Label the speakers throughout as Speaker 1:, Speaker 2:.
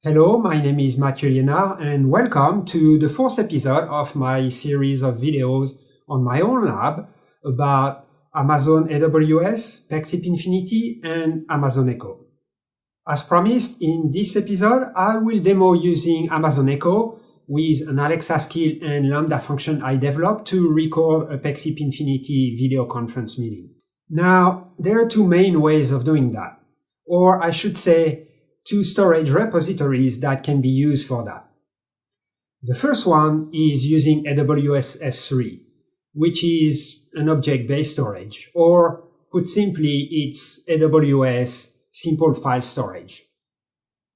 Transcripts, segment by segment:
Speaker 1: Hello, my name is Mathieu Liénard and welcome to the fourth episode of my series of videos on my own lab about Amazon AWS, Pexip Infinity, and Amazon Echo. As promised, in this episode, I will demo using Amazon Echo with an Alexa skill and Lambda function I developed to record a Pexip Infinity video conference meeting. Now, there are two main ways of doing that, or I should say, two storage repositories that can be used for that. The first one is using AWS S3, which is an object-based storage, or put simply, it's AWS simple file storage.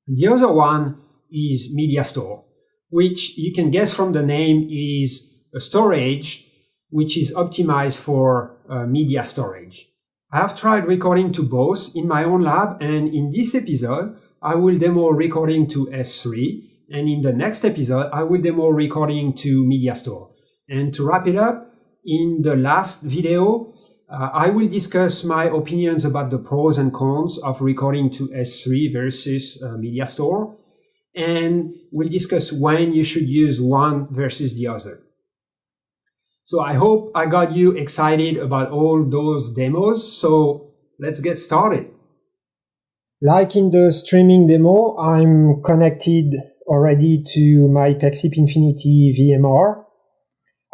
Speaker 1: The other one is MediaStore, which you can guess from the name is a storage which is optimized for media storage. I have tried recording to both in my own lab, and in this episode, I will demo recording to S3, and in the next episode, I will demo recording to MediaStore. And to wrap it up, in the last video, I will discuss my opinions about the pros and cons of recording to S3 versus MediaStore, and we'll discuss when you should use one versus the other. So I hope I got you excited about all those demos, so let's get started. Like in the streaming demo, I'm connected already to my Pexip Infinity VMR.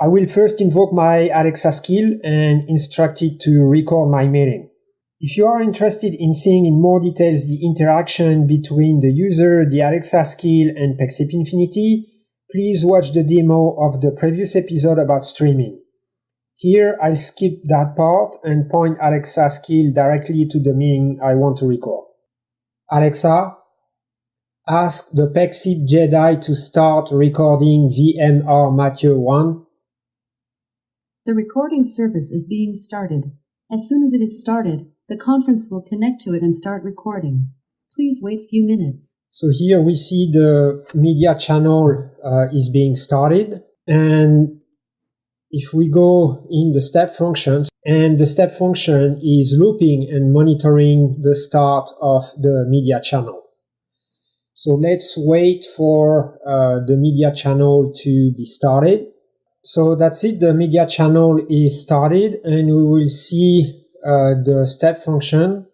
Speaker 1: I will first invoke my Alexa skill and instruct it to record my meeting. If you are interested in seeing in more details the interaction between the user, the Alexa skill, and Pexip Infinity, please watch the demo of the previous episode about streaming. Here, I'll skip that part and point Alexa skill directly to the meeting I want to record. Alexa, ask the Pexip Jedi to start recording VMR Mathieu 1.
Speaker 2: The recording service is being started. As soon as it is started, the conference will connect to it and start recording. Please wait a few minutes.
Speaker 1: So here we see the media channel is being started, and if we go in the step functions, and the step function is looping and monitoring the start of the media channel. So let's wait for the media channel to be started. So that's it, the media channel is started, and we will see the step function.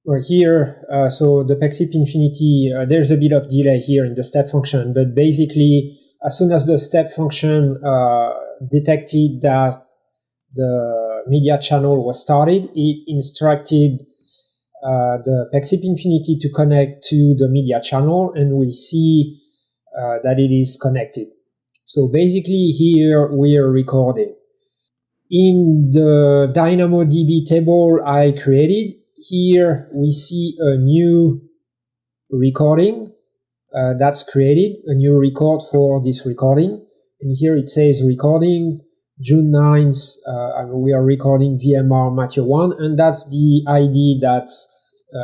Speaker 1: Or here, so the Pexip Infinity, there's a bit of delay here in the step function, but basically, as soon as the step function detected that the media channel was started, it instructed the Pexip Infinity to connect to the media channel, and we see that it is connected. So basically here we are recording. In the DynamoDB table I created, here we see a new recording that's created, a new record for this recording. And here it says recording June 9th, and we are recording VMR Mathieu 1, and that's the ID that's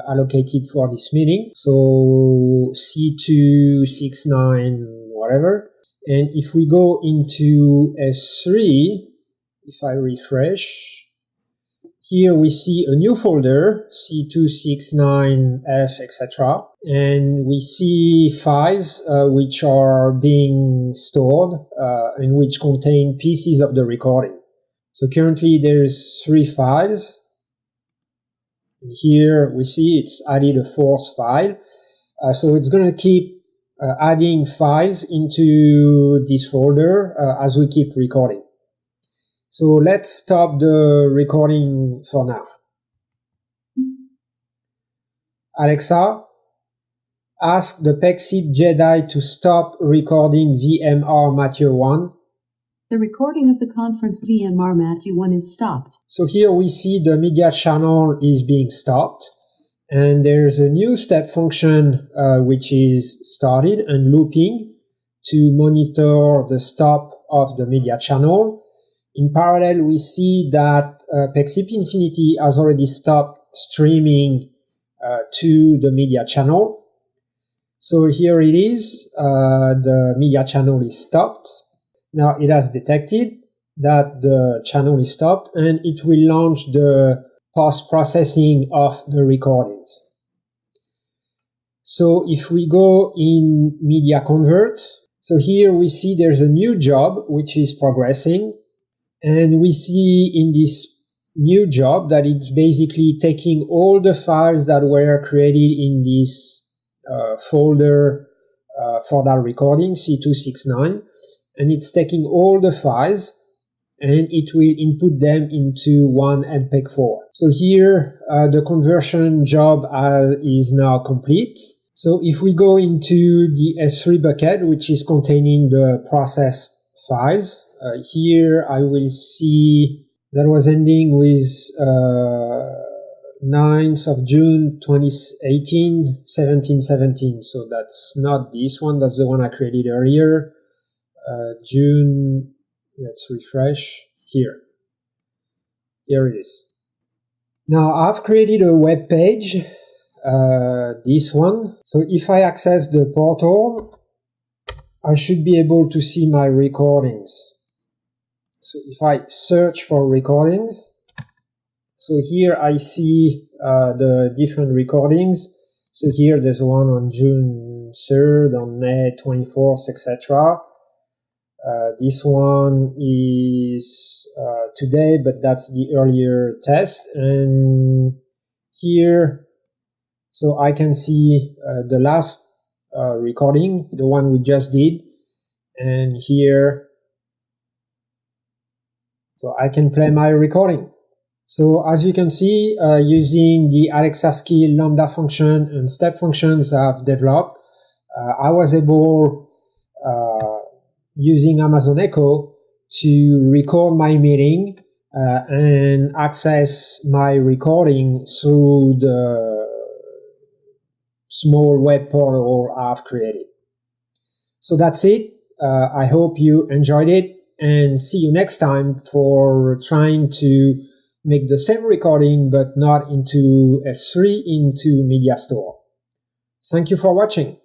Speaker 1: allocated for this meeting. So C269 whatever. And if we go into S3, if I refresh, here we see a new folder, C269F, etc. And we see files which are being stored and which contain pieces of the recording. So currently there's 3 files. And here we see it's added a 4th file. So it's going to keep adding files into this folder as we keep recording. So let's stop the recording for now. Alexa, ask the Pexip Jedi to stop recording VMR Mathieu 1.
Speaker 2: The recording of the conference VMR Mathieu 1 is stopped.
Speaker 1: So here we see the media channel is being stopped, and there's a new step function which is started and looping to monitor the stop of the media channel. In parallel, we see that Pexip Infinity has already stopped streaming to the media channel. So here it is, the media channel is stopped. Now it has detected that the channel is stopped, and it will launch the post-processing of the recordings. So if we go in Media Convert, so here we see there's a new job which is progressing, and we see in this new job that it's basically taking all the files that were created in this folder for that recording, C269, and it's taking all the files and it will input them into one MPEG-4. So here the conversion job is now complete. So if we go into the S3 bucket, which is containing the processed files, here I will see that was ending with 9th of June 2018, 1717. So that's not this one, that's the one I created earlier. June, let's refresh here. Here it is. Now I've created a web page, this one. So if I access the portal, I should be able to see my recordings. So if I search for recordings, so here I see the different recordings. So here there's one on June 3rd, on May 24th, etc. This one is today, but that's the earlier test. And here, so I can see the last recording, the one we just did. And here, so I can play my recording. So as you can see, using the Alexa skill, lambda function, and step functions I've developed, I was able, using Amazon Echo, to record my meeting and access my recording through the small web portal I've created. So that's it. I hope you enjoyed it, and see you next time for trying to make the same recording but not into S3, into Media Store. Thank you for watching.